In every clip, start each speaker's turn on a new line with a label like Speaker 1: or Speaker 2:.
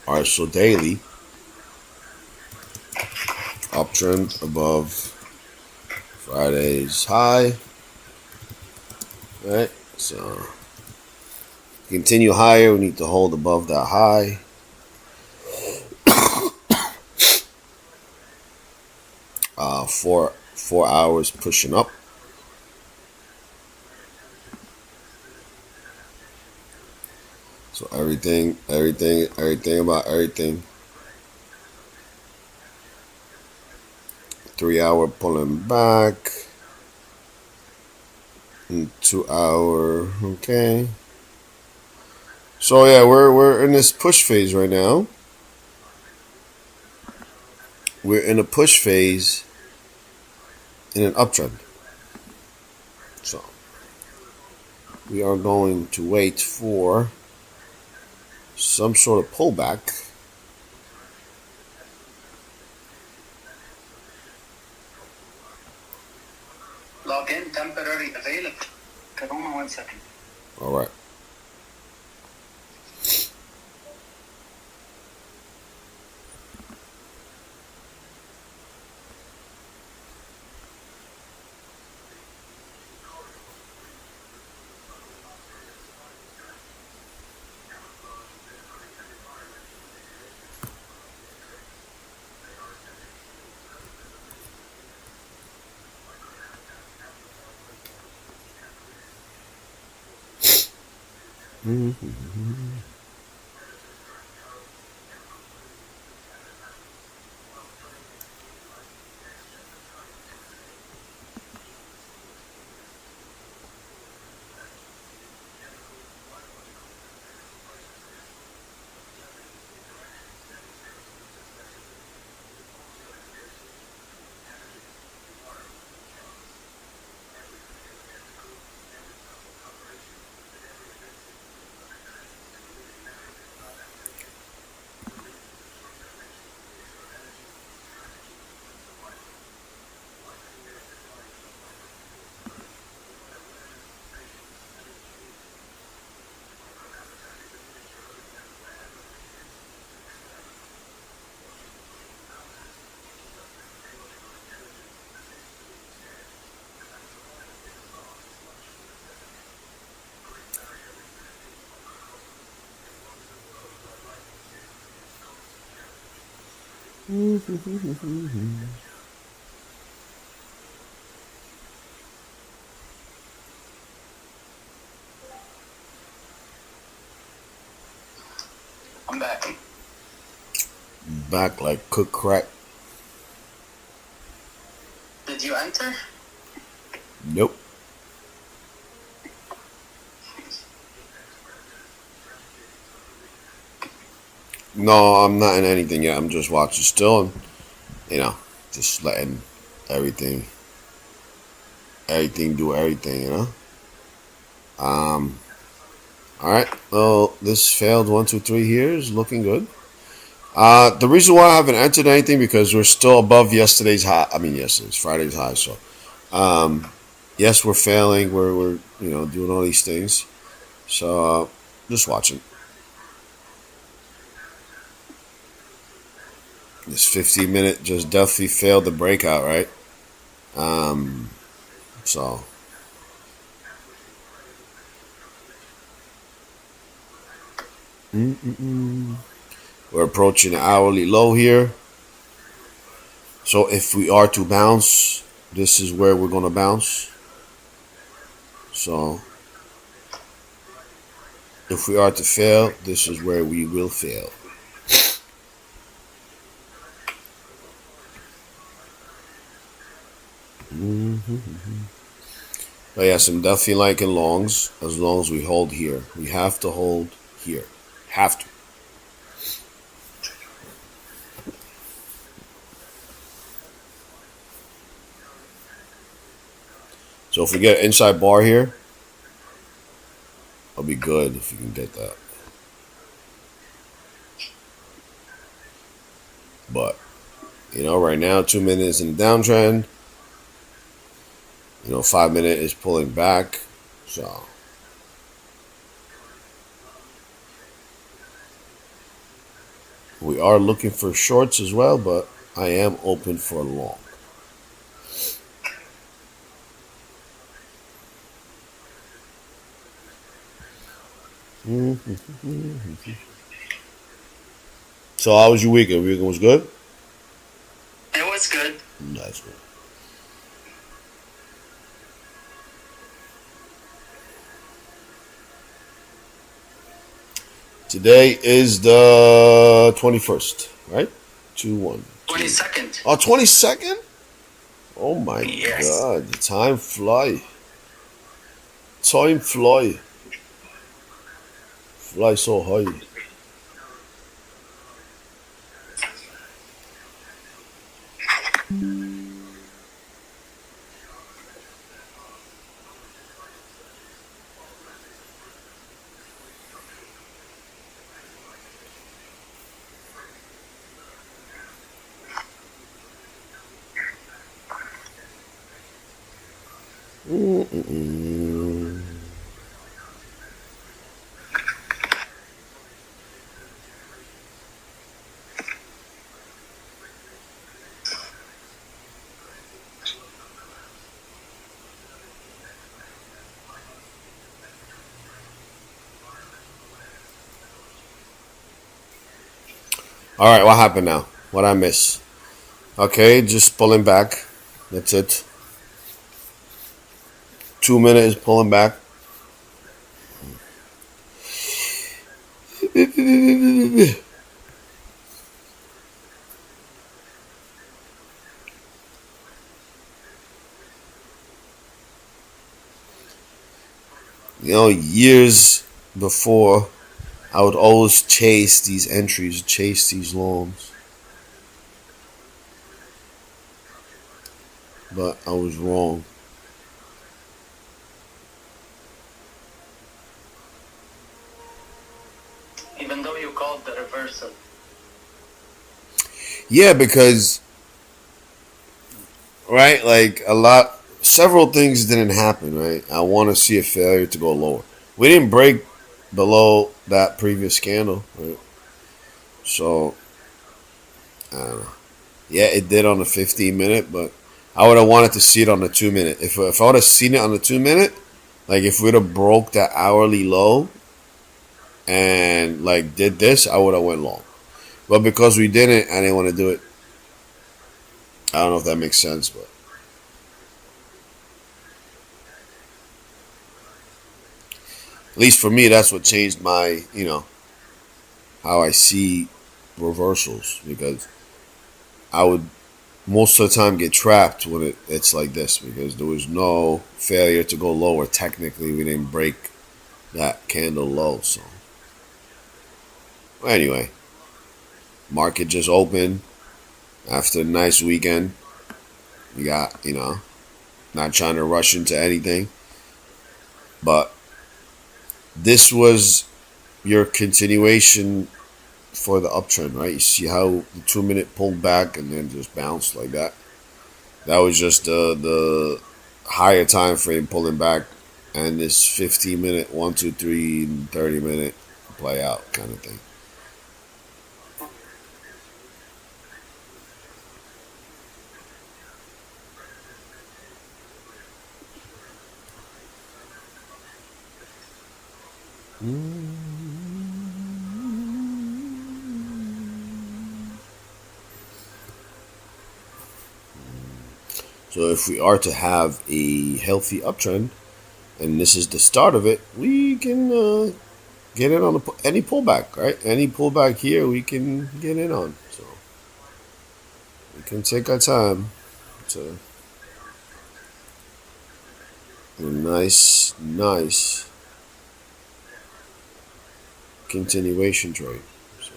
Speaker 1: All right, so daily uptrend above Friday's high. All right, so continue higher. We need to hold above that high. 4 hours pushing up. So everything about everything. 3 hour pulling back. And 2 hour, okay. So yeah, we're in this push phase right now. We're in a push phase in an uptrend. So we are going to wait for some sort of pullback.
Speaker 2: Log in temporary available. Hold on 1 second.
Speaker 1: All right.
Speaker 2: I'm back.
Speaker 1: Back like cook crack.
Speaker 2: Did you enter?
Speaker 1: Nope. No, I'm not in anything yet. I'm just watching still, and just letting everything, everything do everything. Um. All right. Well, this failed 1, 2, 3 here is looking good. The reason why I haven't entered anything because we're still above yesterday's high. I mean, yesterday's Friday's high. So, um, yes, we're failing. We're doing all these things. So, just watching. This 15 minute just definitely failed the breakout, right? Um, so we're approaching the hourly low here. So if we are to bounce, this is where we're gonna bounce. So if we are to fail, this is where we will fail. But yes, I'm definitely liking longs as long as we hold here. We have to hold here. Have to. So if we get an inside bar here, it'll be good if we can get that. But right now, 2 minutes in the downtrend. 5 minute is pulling back. So We are looking for shorts as well, but I am open for long. So how was your weekend? Weekend was good?
Speaker 2: It was good.
Speaker 1: That's good. Today is the 21st, right? 2-1.
Speaker 2: 22nd.
Speaker 1: Oh, 22nd? Oh my
Speaker 2: Yes.
Speaker 1: god, the time fly. Time fly. Fly so high. Mm-mm-mm. All right, what happened now? What I miss? Okay, just pulling back. That's it. 2 minutes pulling back. Years before, I would always chase these entries, chase these loans. But I was wrong.
Speaker 2: Even though you called the reversal.
Speaker 1: Yeah, because, right, like several things didn't happen, right? I want to see a failure to go lower. We didn't break below that previous candle, right? So, I don't know. Yeah, it did on the 15 minute, but I would have wanted to see it on the 2 minute. If I would have seen it on the 2 minute, like if we'd have broke that hourly low and like did this, I would have went long. But because we didn't, I didn't want to do it. I don't know if that makes sense, but at least for me, that's what changed my, how I see reversals, because I would most of the time get trapped when it's like this, because there was no failure to go lower. Technically, we didn't break that candle low. So anyway, market just opened after a nice weekend. We got, not trying to rush into anything, but this was your continuation for the uptrend, right? You see how the 2 minute pulled back and then just bounced like that. That was just the higher time frame pulling back, and this 15 minute, 1, 2, 3, 30 minute play out kind of thing. So if we are to have a healthy uptrend, and this is the start of it, we can get in on any pullback, right? Any pullback here, we can get in on. So we can take our time to a nice continuation trade. So,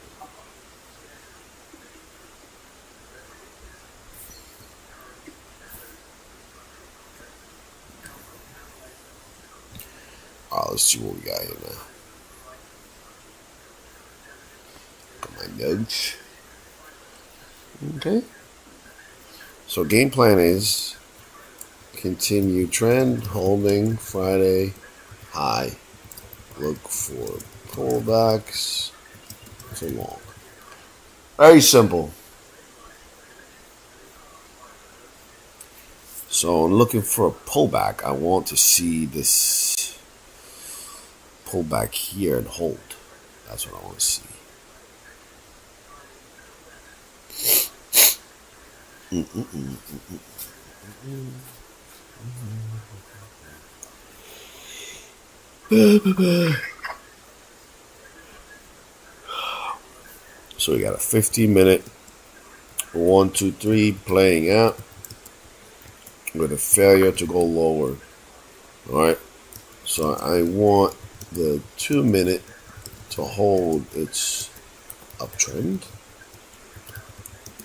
Speaker 1: let's see what we got here now. Got my notes. Okay. So game plan is continue trend, holding Friday high. Look for pullbacks to long. Very simple. So I'm looking for a pullback. I want to see this pullback here and hold. That's what I want to see. So we got a 15-minute 1, 2, 3 playing out with a failure to go lower. All right. So I want the 2-minute to hold its uptrend.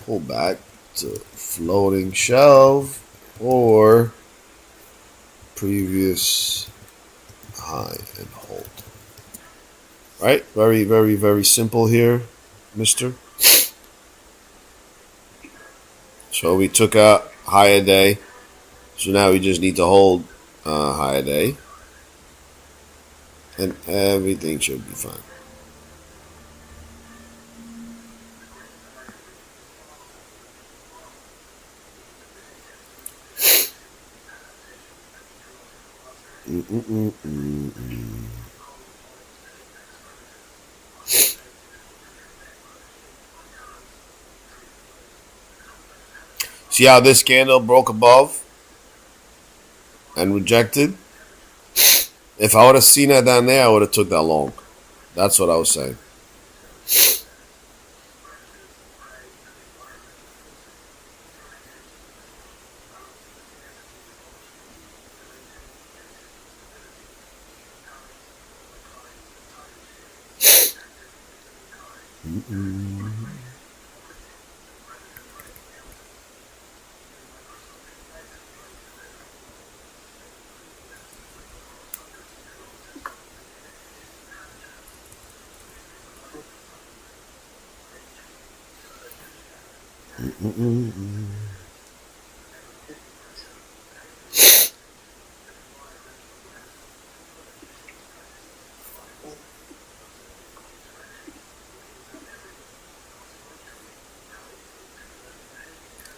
Speaker 1: Pull back to floating shelf or previous high and hold. Right? Very, very, very simple here, mister. So we took out higher day. So now we just need to hold higher day. And everything should be fine. See how this candle broke above and rejected? If I would have seen that down there, I would have took that long. That's what I was saying.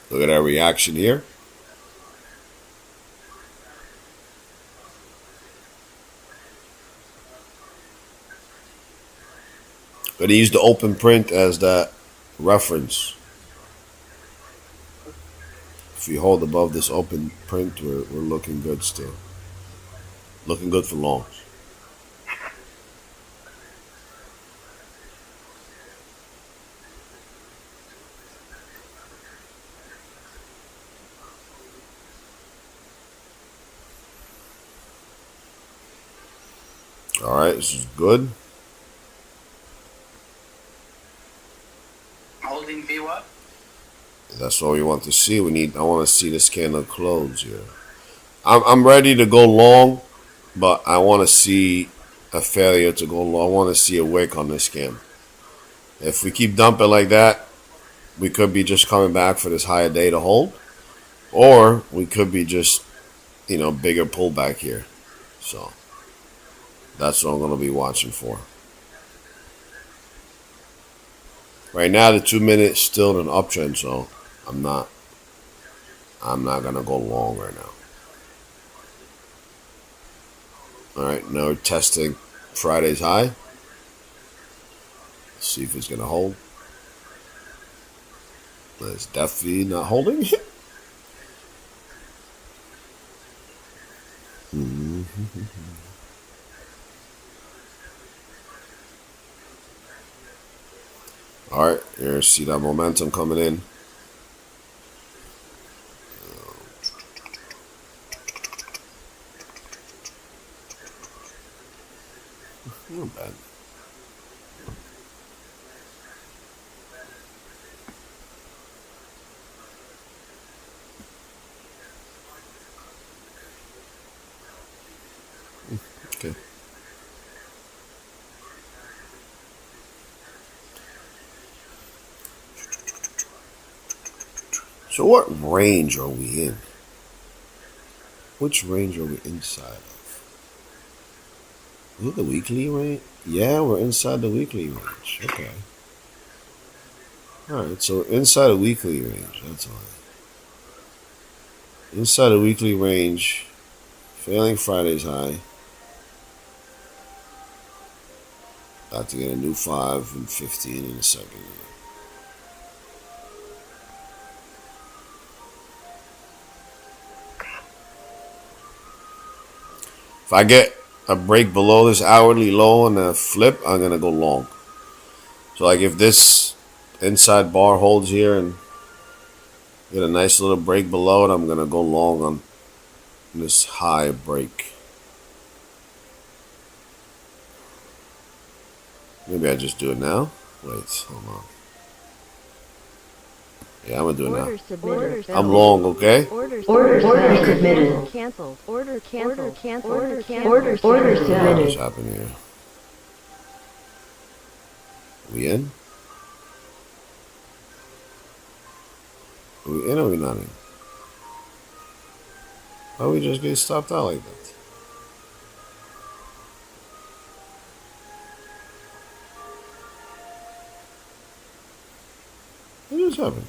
Speaker 1: Look at our reaction here. Going to use the open print as that reference. If we hold above this open print, we're looking good still. Looking good for longs. All right, this is good.
Speaker 2: Holding VWAP.
Speaker 1: That's what we want to see. I want to see this candle close here. I'm ready to go long, but I want to see a failure to go long. I want to see a wick on this cam. If we keep dumping like that, we could be just coming back for this higher day to hold, or we could be just, bigger pullback here. So that's what I'm going to be watching for. Right now, the 2-minute still in an uptrend, so I'm not gonna go long right now. All right, now we're testing Friday's high. Let's see if it's gonna hold. It's definitely not holding. All right, here, see that momentum coming in. Not bad. Okay. So what range are we in? Which range are we inside of? Is it the weekly range? Yeah, we're inside the weekly range. Okay. Alright, so inside a weekly range, that's all. Inside a weekly range, failing Friday's high. About to get a new 5 and 15 in a second. If I get a break below this hourly low and a flip, I'm gonna go long. So like if this inside bar holds here and get a nice little break below it, I'm gonna go long on this high break. Maybe I just do it now. Wait, hold on. Yeah, I'm gonna do it now. I'm long, okay?
Speaker 3: Order submitted. Canceled. Order canceled. Order submitted.
Speaker 1: What's happening here? We in? Are we in or are we not in? Why we just get stopped out like that? What just happened?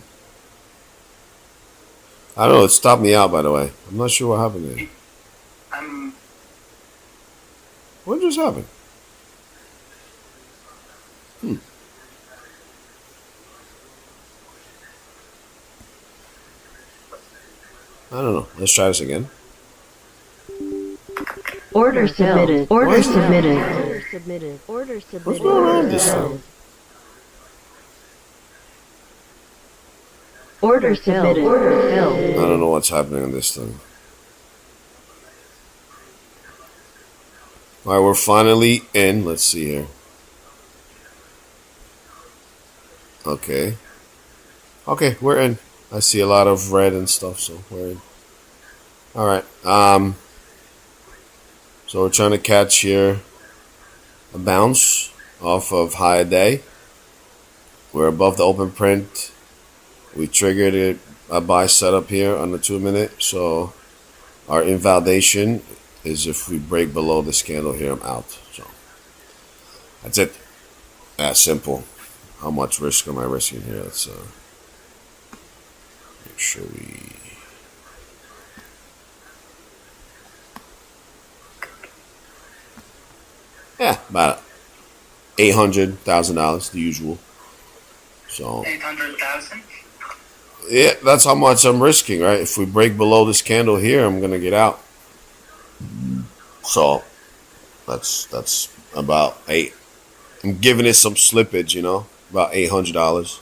Speaker 1: I don't know, it stopped me out by the way. I'm not sure what happened there. What just happened? I don't know. Let's try this again.
Speaker 3: Order submitted.
Speaker 1: Order
Speaker 3: submitted. Order submitted. Order submitted.
Speaker 1: What's going on with this thing?
Speaker 3: Order submitted. Order filled.
Speaker 1: I don't know what's happening on this thing. Alright, we're finally in. Let's see here. Okay. Okay, we're in. I see a lot of red and stuff, so we're in. Alright. So we're trying to catch here a bounce off of high day. We're above the open print. We triggered it a buy setup here on the 2-minute. So our invalidation is if we break below this candle here, I'm out. So that's it. That simple. How much risk am I risking here? Let's make sure we. Yeah, about $800,000, the usual. So
Speaker 2: 800,000.
Speaker 1: yeah, that's how much I'm risking, right? If we break below this candle here, I'm gonna get out. So that's about eight. I'm giving it some slippage, about $800.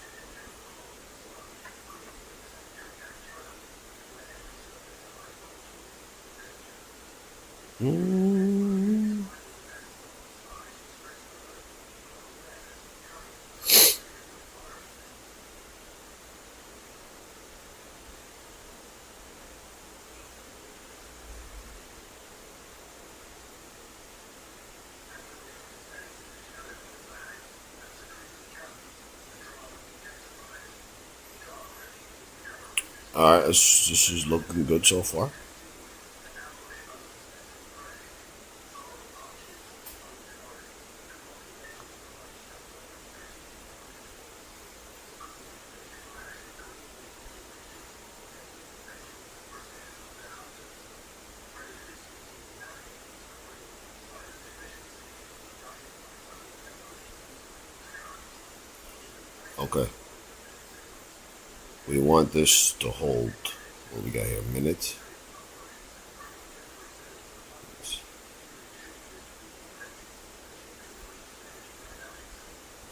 Speaker 1: All right, this is looking good so far. Okay. We want this to hold. What we got here? A minute.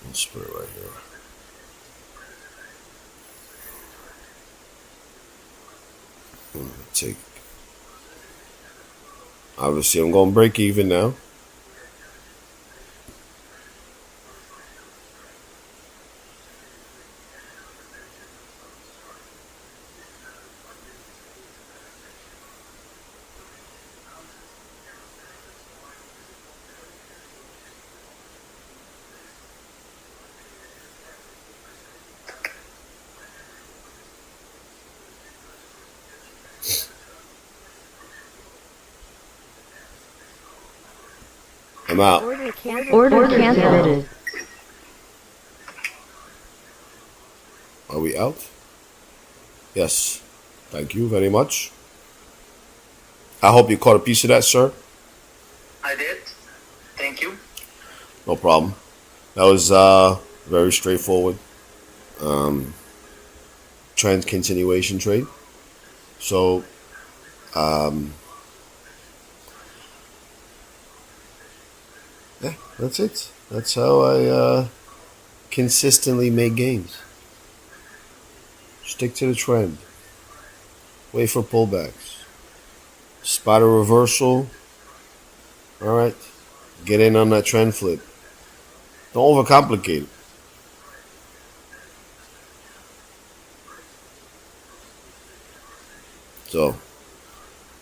Speaker 1: Let's put it right here. I'm gonna take. Obviously, I'm gonna break even now. I'm out.
Speaker 3: Order canceled.
Speaker 1: Are we out? Yes. Thank you very much. I hope you caught a piece of that, sir.
Speaker 2: I did. Thank you.
Speaker 1: No problem. That was very straightforward. Trend continuation trade. So, yeah, that's it. That's how I consistently make gains. Stick to the trend. Wait for pullbacks. Spot a reversal. All right. Get in on that trend flip. Don't overcomplicate it. So,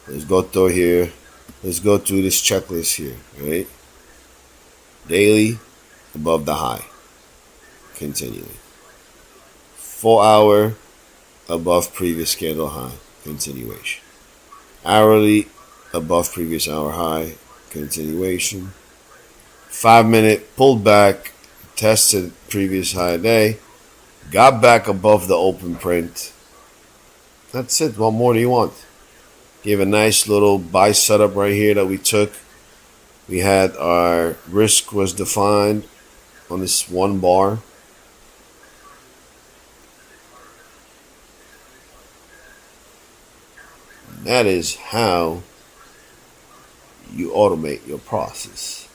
Speaker 1: let's go through here. Let's go through this checklist here, right? Daily, above the high. Continuing. 4 hour, above previous candle high. Continuation. Hourly, above previous hour high. Continuation. 5-minute, pulled back, tested previous high day. Got back above the open print. That's it. What more do you want? Gave a nice little buy setup right here that we took. We had our risk was defined on this one bar. That is how you automate your process.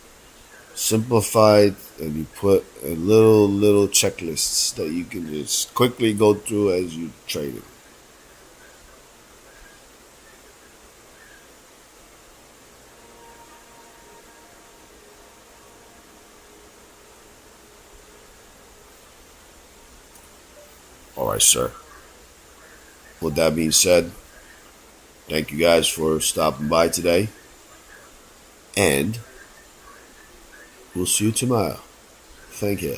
Speaker 1: Simplified, and you put a little checklists that you can just quickly go through as you trade it. All right, sir. With that being said, thank you guys for stopping by today. And we'll see you tomorrow. Thank you.